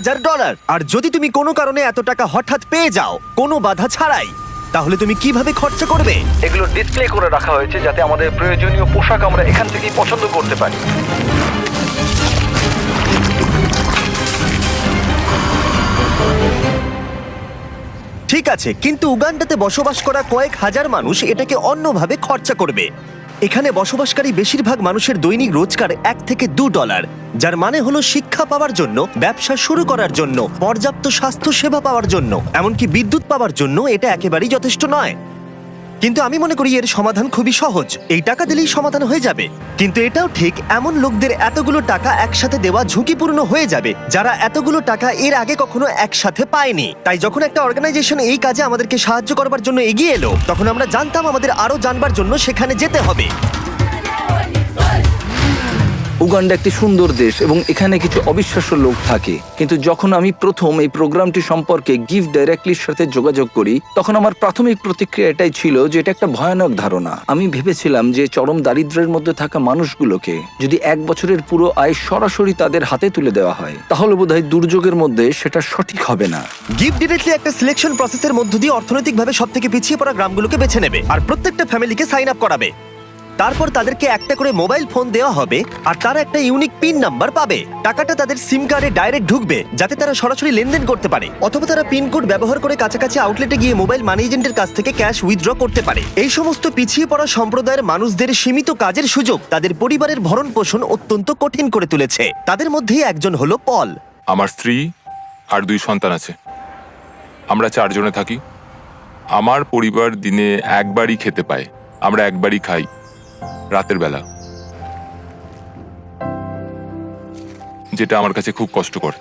$1000। আর যদি তুমি কোনো কারণে এত টাকা হঠাৎ পেয়ে যাও কোনো বাধা ছাড়াই, তাহলে তুমি কিভাবে খরচা করবে? এগুলো ডিসপ্লে করে রাখা হয়েছে যাতে আমাদের প্রয়োজনীয় পোশাক আমরা এখান থেকেই পছন্দ করতে পারি। ঠিক আছে, কিন্তু উগান্ডাতে বসবাস করা কয়েক হাজার মানুষ এটাকে অন্যভাবে খরচা করবে। এখানে বসবাসকারী বেশিরভাগ মানুষের দৈনিক রোজগার $1 থেকে $2, যার মানে হলো শিক্ষা পাওয়ার জন্য, ব্যবসা শুরু করার জন্য, পর্যাপ্ত স্বাস্থ্য সেবা পাওয়ার জন্য, এমনকি বিদ্যুৎ পাওয়ার জন্য এটা একেবারেই যথেষ্ট নয়। কিন্তু আমি মনে করি এর সমাধান খুবই সহজ, এই টাকা দিলেই সমাধান হয়ে যাবে। কিন্তু এটাও ঠিক, এমন লোকদের এতগুলো টাকা একসাথে দেওয়া ঝুঁকিপূর্ণ হয়ে যাবে যারা এতগুলো টাকা এর আগে কখনো একসাথে পায়নি। তাই যখন একটা অর্গানাইজেশন এই কাজে আমাদেরকে সাহায্য করবার জন্য এগিয়ে এলো, তখন আমরা জানতাম আমাদের আরো জানবার জন্য সেখানে যেতে হবে। উগান্ডা একটি সুন্দর দেশ এবং এখানে কিছু অবিশ্বাস্য লোক থাকে, কিন্তু যখন আমি প্রথম এই প্রোগ্রামটি সম্পর্কে গিভ ডাইরেক্টলির সাথে যোগাযোগ করি, তখন আমার প্রাথমিক প্রতিক্রিয়া এটাই ছিল যে এটা একটা ভয়ানক ধারণা। আমি ভেবেছিলাম যে চরম দারিদ্র্যের মধ্যে থাকা মানুষগুলোকে যদি 1 বছরের পুরো আয় সরাসরি তাদের হাতে তুলে দেওয়া হয়, তাহলে বোধহয় দুর্যোগের মধ্যে সেটা সঠিক হবে না। গিভ ডিরেক্টলি একটা সিলেকশন প্রসেসের মধ্য দিয়ে অর্থনৈতিকভাবে সবথেকে পিছিয়ে পড়া গ্রামগুলোকে বেছে নেবে আর প্রত্যেকটা ফ্যামিলিকে সাইন আপ করাবে। তারপর তাদেরকে একটা করে মোবাইল ফোন দেওয়া হবে আর তারা একটা ইউনিক পিন নাম্বার পাবে। টাকাটা তাদের সিম কার্ডে ডাইরেক্ট ঢুকবে যাতে তারা সরাসরি লেনদেন করতে পারে, অথবা তারা পিন কোড ব্যবহার করে কাছাকাছি আউটলেটে গিয়ে মোবাইল মানি এজেন্টের কাছ থেকে ক্যাশ উইথড্র করতে পারে। এই সমস্ত পিছিয়ে পড়া সম্প্রদায়ের মানুষদের সীমিত কাজের সুযোগ তাদের পরিবারের ভরণ পোষণ অত্যন্ত কঠিন করে তুলেছে। তাদের মধ্যেই একজন হলো পল। আমার স্ত্রী আর 2 সন্তান আছে। আমরা 4 জনে থাকি। আমার পরিবার দিনে একবারই খেতে পায়, আমরা একবারই খাই, রাতের বেলা, যেটা আমার কাছে খুব কষ্টকর।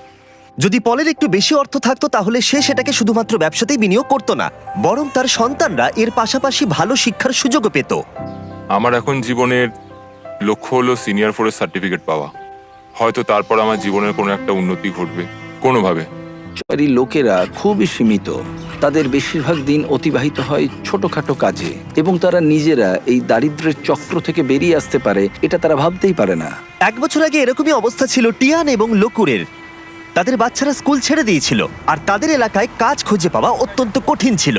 যদি পলের একটু বেশি অর্থ থাকতো তাহলে সে সেটাকে শুধুমাত্র ব্যবসাতেই বিনিয়োগ করতো না, বরং তার সন্তানরা এর পাশাপাশি ভালো শিক্ষার সুযোগও পেত। আমার এখন জীবনের লক্ষ্য হলো সিনিয়র 4 সার্টিফিকেট পাওয়া। হয়তো তারপর আমার জীবনের কোনো একটা উন্নতি ঘটবে কোনোভাবে। এই লোকেরা খুবই সীমিত, তাদের বেশিরভাগ দিন অতিবাহিত হয় ছোটখাটো কাজে এবং তারা নিজেরা এই দারিদ্র্যের চক্র থেকে বেরিয়ে আসতে পারে এটা তারা ভাবতেই পারে না। 1 বছর আগে এরকমই অবস্থা ছিল টিয়ান এবং লোকুরের। তাদের বাচ্চারা স্কুল ছেড়ে দিয়েছিল আর তাদের এলাকায় কাজ খুঁজে পাওয়া অত্যন্ত কঠিন ছিল।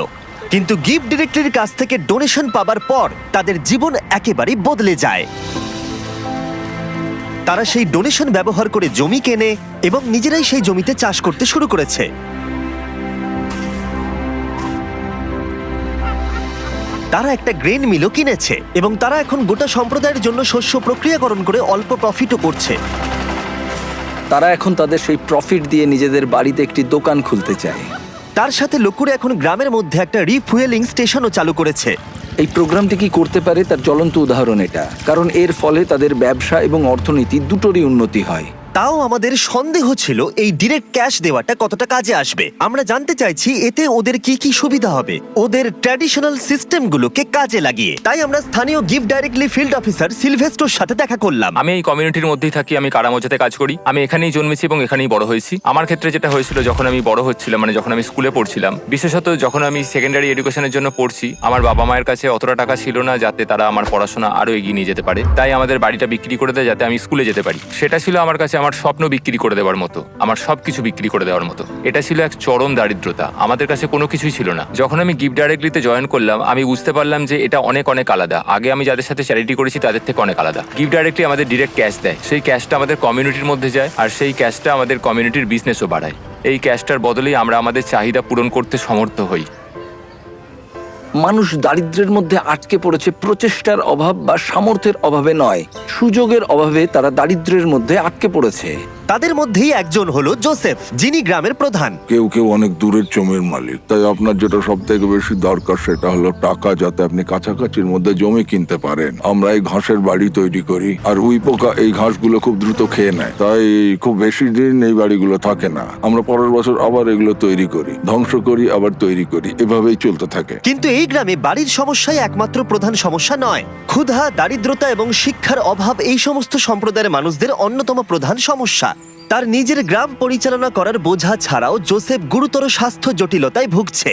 কিন্তু গিভ ডিরেক্টরির কাছ থেকে ডোনেশন পাবার পর তাদের জীবন একেবারেই বদলে যায়। তারা সেই ডোনেশন ব্যবহার করে জমি কেনে এবং নিজেরাই সেই জমিতে চাষ করতে শুরু করেছে। তারা একটা গ্রেন মিলও কিনেছে এবং তারা এখন গোটা সম্প্রদায়ের জন্য শস্য প্রক্রিয়াকরণ করে অল্প প্রফিটও করছে। তারা এখন তাদের সেই প্রফিট দিয়ে নিজেদের বাড়িতে একটি দোকান খুলতে চায়। তার সাথে লোকুরে এখন গ্রামের মধ্যে একটা রিফুয়েলিং স্টেশনও চালু করেছে। এই প্রোগ্রামটি কি করতে পারে তার জ্বলন্ত উদাহরণ এটা, কারণ এর ফলে তাদের ব্যবসা এবং অর্থনীতি দুটোরই উন্নতি হয়। তাও আমাদের সন্দেহ ছিল এই ডিরেক্ট ক্যাশ দেওয়াটা কতটা কাজে আসবে। আমরা জানতে চাইছি এতে ওদের কি কি সুবিধা হবে ওদের ট্র্যাডিশনাল সিস্টেমগুলোকে কাজে লাগিয়ে। তাই আমরা স্থানীয় গিভ ডাইরেক্টলি ফিল্ড অফিসার সিলভেস্টোর সাথে দেখা করলাম। আমি এই কমিউনিটির মধ্যেই থাকি, আমি কারামোজাতে কাজ করি। আমি এখানেই জন্মেছি এবং এখানেই বড় হয়েছি। আমার ক্ষেত্রে যেটা হয়েছিল, যখন আমি বড় হচ্ছিলাম, মানে যখন আমি স্কুলে পড়ছিলাম, বিশেষত যখন আমি সেকেন্ডারি এডুকেশনের জন্য পড়ছি, আমার বাবা মায়ের কাছে অতটা টাকা ছিল না যাতে তারা আমার পড়াশোনা আরো এগিয়ে নিয়ে যেতে পারে। তাই আমাদের বাড়িটা বিক্রি করে দেয় যাতে আমি স্কুলে যেতে পারি। সেটা ছিল আমার কাছে আমার স্বপ্ন বিক্রি করে দেওয়ার মতো, আমার সবকিছু বিক্রি করে দেওয়ার মতো। এটা ছিল এক চরম দারিদ্রতা, আমাদের কাছে কোনো কিছুই ছিল না। যখন আমি গিভ ডাইরেক্টলিতে জয়েন করলাম, আমি বুঝতে পারলাম যে এটা অনেক অনেক আলাদা। আগে আমি যাদের সাথে চ্যারিটি করেছি তাদের থেকে অনেক আলাদা। গিভ ডাইরেক্টলি আমাদের ডিরেক্ট ক্যাশ দেয়, সেই ক্যাশটা আমাদের কমিউনিটির মধ্যে যায় আর সেই ক্যাশটা আমাদের কমিউনিটির বিজনেসও বাড়ায়। এই ক্যাশটার বদলেই আমরা আমাদের চাহিদা পূরণ করতে সমর্থ হই। মানুষ দারিদ্র্যের মধ্যে আটকে পড়েছে প্রচেষ্টার অভাব বা সামর্থ্যের অভাবে নয়, সুযোগের অভাবে তারা দারিদ্র্যের মধ্যে আটকে পড়েছে। তাদের মধ্যেই একজন হলো জোসেফ, যিনি গ্রামের প্রধান। কেউ কেউ অনেক দূরের জমির মালিক, তাই আপনার যেটা সব থেকে বেশি দরকার সেটা হলো টাকা, যাতে আপনি কাছাকাছির মধ্যে জমি কিনতে পারেন। আমরা এই ঘাসের বাড়ি তৈরি করি আর উইপোকা এই ঘাসগুলো খুব দ্রুত খেয়ে নেয়, তাই খুব বেশি দিন এই বাড়িগুলো থাকে না। আমরা পরের বছর আবার এগুলো তৈরি করি, ধ্বংস করি, আবার তৈরি করি, এভাবেই চলতে থাকে। কিন্তু এই গ্রামে বাড়ির সমস্যাই একমাত্র প্রধান সমস্যা নয়। ক্ষুধা, দারিদ্রতা এবং শিক্ষার অভাব এই সমস্ত সম্প্রদায়ের মানুষদের অন্যতম প্রধান সমস্যা। তার নিজের গ্রাম পরিচালনা করার বোঝা ছাড়াও জোসেফ গুরুতর স্বাস্থ্য জটিলতায় ভুগছে।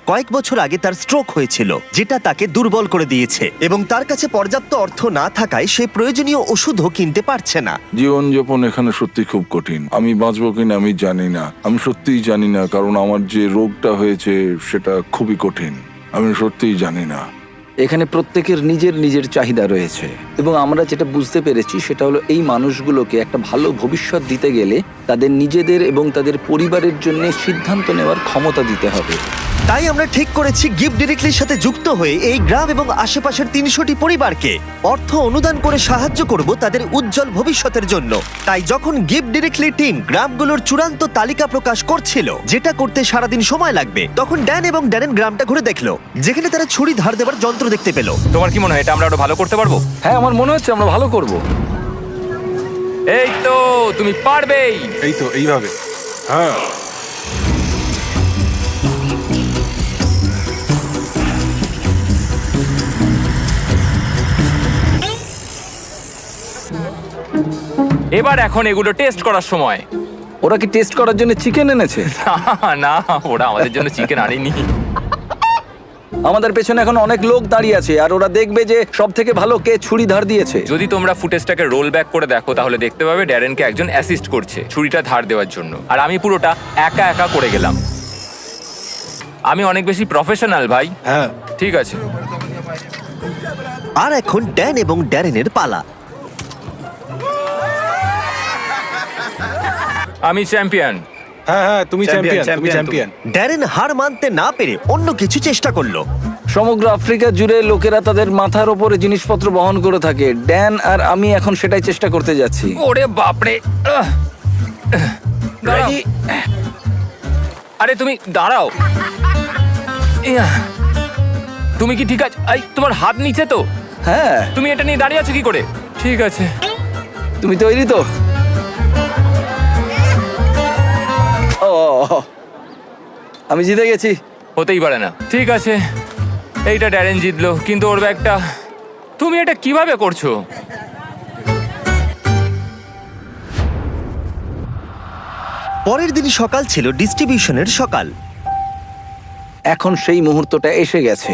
কয়েক বছর আগে তার স্ট্রোক হয়েছিল, যেটা তাকে দুর্বল করে দিয়েছে এবং তার কাছে পর্যাপ্ত অর্থ না থাকায় সে প্রয়োজনীয় ওষুধও কিনতে পারছে না। জীবনযাপন এখানে সত্যি খুব কঠিন। আমি বাঁচবো কিনা আমি জানি না, আমি সত্যিই জানি না, কারণ আমার যে রোগটা হয়েছে সেটা খুবই কঠিন। আমি সত্যিই জানি না। এখানে প্রত্যেকের নিজের নিজের চাহিদা রয়েছে এবং আমরা যেটা বুঝতে পেরেছি সেটা হলো এই মানুষগুলোকে একটা ভালো ভবিষ্যৎ দিতে গেলে তাদের নিজেদের এবং তাদের পরিবারের জন্য সিদ্ধান্ত নেওয়ার ক্ষমতা দিতে হবে। তাই আমরা ঠিক করেছি গিফট ডিরেক্টলির সাথে যুক্ত হয়ে এই গ্রাম এবং আশেপাশের 300টি পরিবারকে অর্থ অনুদান করে সাহায্য করব তাদের উজ্জ্বল ভবিষ্যতের জন্য। তাই যখন গিফট ডিরেক্টলি টিম গ্রামগুলোর চূড়ান্ত তালিকা প্রকাশ করছিল, যেটা করতে সারাদিন সময় লাগবে, তখন ড্যান এবং ড্যারেন গ্রামটা ঘুরে দেখলো, যেখানে তারা ছুরি ধার দেবার যন্ত্র দেখতে পেল। তোমার কি মনে হয় এটা আমরা আরো ভালো করতে পারবো? হ্যাঁ, আমার মনে হচ্ছে আমরা ভালো করব। এই তো, তুমি পারবেই। এই তো এইভাবে। হ্যাঁ, এবার এখন এগুলো টেস্ট করার সময়। ওরা কি টেস্ট করার জন্য চিকেন এনেছে? না, ওরা আমাদের জন্য চিকেন আনেনি। আমাদের পেছনে এখন অনেক লোক দাঁড়িয়ে আছে আর ওরা দেখবে যে সব থেকে ভালো কে ছুরি ধার দিয়েছে। যদি তোমরা ফুটেজটাকে রোল ব্যাক করে দেখো তাহলে দেখতে পাবে ড্যারেনকে একজন অ্যাসিস্ট করছে ছুরিটা ধার দেওয়ার জন্য, আর আমি পুরোটা একা একা করে গেলাম। আমি অনেক বেশি প্রফেশনাল ভাই। হ্যাঁ। ঠিক আছে। আর এখন ড্যান এবং ড্যারেনের পালা। আমি চ্যাম্পিয়ন। হ্যাঁ হ্যাঁ, তুমি চ্যাম্পিয়ন, তুমি চ্যাম্পিয়ন। ড্যারেন হার মানতে না পেরে অন্য কিছু চেষ্টা করলো। সমগ্র আফ্রিকা জুড়ে লোকেরা তাদের মাথার ওপরে জিনিসপত্র বহন করে থাকে। ড্যান আর আমি এখন সেটাই চেষ্টা করতে যাচ্ছি। ওরে বাপরে। দাঁড়াও। আরে তুমি দাঁড়াও। ইয়া। তুমি কি ঠিক আছে? তোমার হাত নিচে তো? হ্যাঁ। তুমি এটা নিয়ে দাঁড়িয়ে আছো কি করে? ঠিক আছে। তুমি তৈরি তো? ও, আমি জিতে গেছি। হতেই পারে না। ঠিক আছে, এইটা ড্যারেন জিতলো, কিন্তু ওর ব্যাগটা। তুমি এটা কিভাবে করছো? পরের দিন সকাল ছিল ডিস্ট্রিবিউশনের সকাল। এখন সেই মুহূর্তটা এসে গেছে।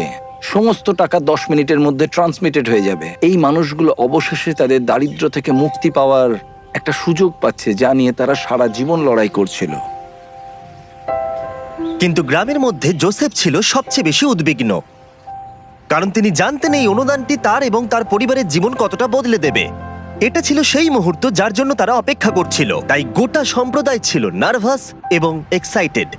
সমস্ত টাকা 10 মিনিটের মধ্যে ট্রান্সমিটেড হয়ে যাবে। এই মানুষগুলো অবশেষে তাদের দারিদ্র্য থেকে মুক্তি পাওয়ার একটা সুযোগ পাচ্ছে, যা নিয়ে তারা সারা জীবন লড়াই করছিল। কিন্তু গ্রামের মধ্যে জোসেফ ছিল সবচেয়ে বেশি উদ্বিগ্ন, কারণ তিনি জানতেন এই অনুদানটি তার এবং তার পরিবারের জীবন কতটা বদলে দেবে। এটা ছিল সেই মুহূর্ত যার জন্য তারা অপেক্ষা করছিল। তাই গোটা সম্প্রদায় ছিল নার্ভাস এবং এক্সাইটেড।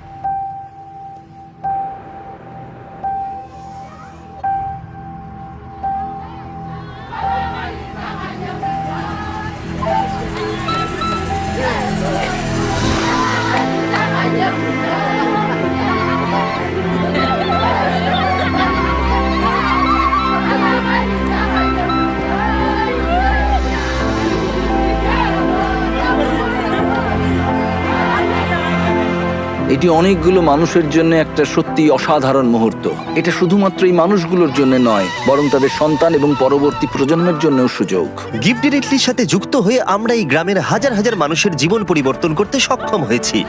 এটি অনেকগুলো মানুষের জন্য একটা সত্যি অসাধারণ মুহূর্ত। এটা শুধুমাত্র এই মানুষগুলোর জন্য নয়, বরং তাদের সন্তান এবং পরবর্তী প্রজন্মের জন্যও সুযোগ। গিফট ডিরেক্টলির সাথে যুক্ত হয়ে আমরা এই গ্রামের হাজার হাজার মানুষের জীবন পরিবর্তন করতে সক্ষম হয়েছি।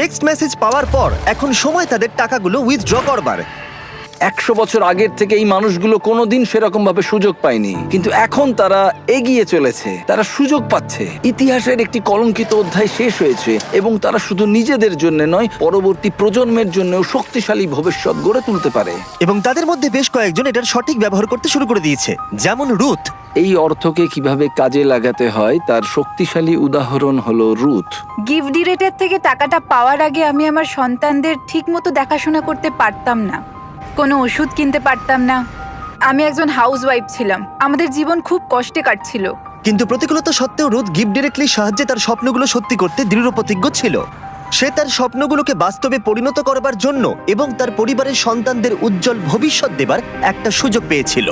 টেক্সট মেসেজ পাওয়ার পর এখন সময় তাদের টাকাগুলো উইথড্র করবার। 100 বছর আগের থেকে এই মানুষগুলো কোনোদিন সেরকম ভাবে সুযোগ পায়নি, কিন্তু এখন তারা এগিয়ে চলেছে, তারা সুযোগ পাচ্ছে। ইতিহাসের একটি কলঙ্কিত অধ্যায় শেষ হয়েছে এবং তারা শুধু নিজেদের জন্য নয়, পরবর্তী প্রজন্মের জন্যও শক্তিশালী ভবিষ্যৎ গড়ে তুলতে পারে। এবং তাদের মধ্যে বেশ কয়েকজন এটার সঠিক ব্যবহার করতে শুরু করে দিয়েছে, যেমন রুথ। এই অর্থকে কিভাবে কাজে লাগাতে হয় তার শক্তিশালী উদাহরণ হলো রুথ। গিফট ডিরেক্টর থেকে টাকাটা পাওয়ার আগে আমি আমার সন্তানদের ঠিকমতো দেখাশোনা করতে পারতাম না, কোনো ওষুধ কিনতে পারতাম না। আমি একজন হাউসওয়াইফ ছিলাম, আমাদের জীবন খুব কষ্টে কাটছিল। কিন্তু প্রতিকূলতা সত্ত্বেও রুথ গিফট ডিরেক্টলির সাহায্যে তার স্বপ্নগুলো সত্যি করতে দৃঢ় প্রতিজ্ঞ ছিল। সে তার স্বপ্নগুলোকে বাস্তবে পরিণত করবার জন্য এবং তার পরিবারের সন্তানদের উজ্জ্বল ভবিষ্যৎ দেবার একটা সুযোগ পেয়েছিল।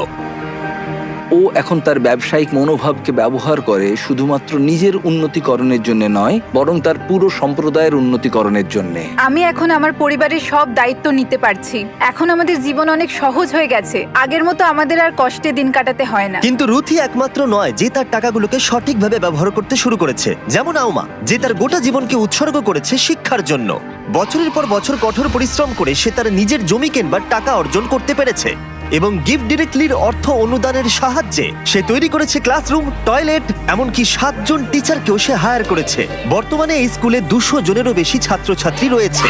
ও এখন তার ব্যবসায়িক মনোভাবকে ব্যবহার করে শুধুমাত্র নিজের উন্নতিকরণের জন্য নয়, বরং তার পুরো সম্প্রদায়ের উন্নতিকরণের জন্য। আমি এখন আমার পরিবারের সব দায়িত্ব নিতে পারছি। এখন আমাদের জীবন অনেক সহজ হয়ে গেছে। আগের মতো আমাদের আর কষ্টে দিন কাটাতে হয় না। কিন্তু রুথি একমাত্র নয় যে তার টাকাগুলোকে সঠিকভাবে ব্যবহার করতে শুরু করেছে, যেমন আউমা, যে তার গোটা জীবনকে উৎসর্গ করেছে শিক্ষার জন্য। বছরের পর বছর কঠোর পরিশ্রম করে সে তার নিজের জমি কেনবার টাকা অর্জন করতে পেরেছে, এবং গিফট ডিরেক্টলির অর্থ অনুদানের সাহায্যে সে তৈরি করেছে ক্লাসরুম, টয়লেট, এমনকি 7 জন টিচারকেও সে হায়ার করেছে। বর্তমানে এই স্কুলে 200 জনেরও বেশি ছাত্রছাত্রী রয়েছে।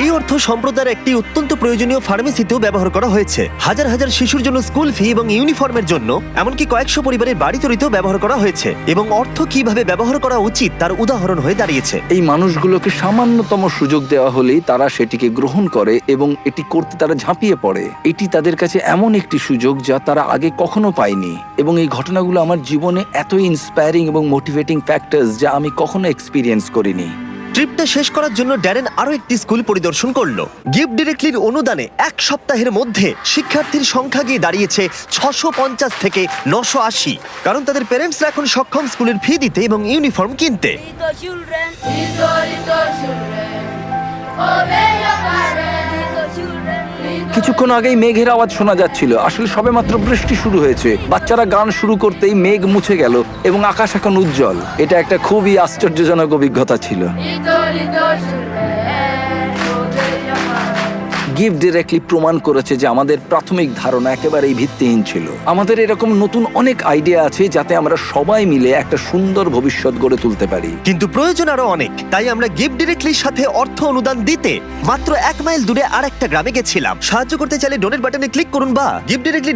এই অর্থ সম্প্রদায়ের একটি অত্যন্ত প্রয়োজনীয় ফার্মেসিতেও ব্যবহার করা হয়েছে। হাজার হাজার শিশুর জন্য স্কুল ফি এবং ইউনিফর্মের জন্য, এমনকি কয়েকশো পরিবারের বাড়ি তৈরিতেও ব্যবহার করা হয়েছে। এবং অর্থ কিভাবে ব্যবহার করা উচিত তার উদাহরণ হয়ে দাঁড়িয়েছে। এই মানুষগুলোকে সামান্যতম সুযোগ দেওয়া হলেই তারা সেটিকে গ্রহণ করে এবং এটি করতে তারা ঝাঁপিয়ে পড়ে। এটি তাদের কাছে এমন একটি সুযোগ যা তারা আগে কখনো পায়নি। এবং এই ঘটনাগুলো আমার জীবনে এতই ইন্সপায়ারিং এবং মোটিভেটিং ফ্যাক্টরস যা আমি কখনো এক্সপিরিয়েন্স করিনি। ট্রিপটা শেষ করার জন্য ড্যারেন আরো একটি স্কুল পরিদর্শন করলো। গিফট ডিরেক্টলির অনুদানে 1 সপ্তাহের মধ্যে শিক্ষার্থীর সংখ্যা গিয়ে দাঁড়িয়েছে 650 থেকে 980, কারণ তাদের প্যারেন্টসরা এখন সক্ষম স্কুলের ফি দিতে এবং ইউনিফর্ম কিনতে। Little children, little children, obey your parents. Little children, little কিছুক্ষণ আগেই মেঘের আওয়াজ শোনা যাচ্ছিল। আসলে সবেমাত্র বৃষ্টি শুরু হয়েছে। বাচ্চারা গান শুরু করতেই মেঘ মুছে গেল এবং আকাশ এখন উজ্জ্বল। এটা একটা খুবই আশ্চর্যজনক অভিজ্ঞতা ছিল। children, obey your parents. Gift directly প্রমাণ করেছে যে আমাদের প্রাথমিক ধারণা একেবারেই ভিত্তিহীন ছিল। আমাদের এরকম নতুন অনেক আইডিয়া আছে যাতে আমরা সবাই মিলে একটা সুন্দর ভবিষ্যৎ গড়ে তুলতে পারি। কিন্তু প্রয়োজন আরো অনেক, তাই আমরা গিফট ডিরেক্টলির সাথে অর্থ অনুদান দিতে মাত্র 1 মাইল দূরে আরেকটা গ্রামে গেছিলাম। সাহায্য করতে চাইলে ডোনেট বাটনে ক্লিক করুন বা গিফট ডিরেক্টলি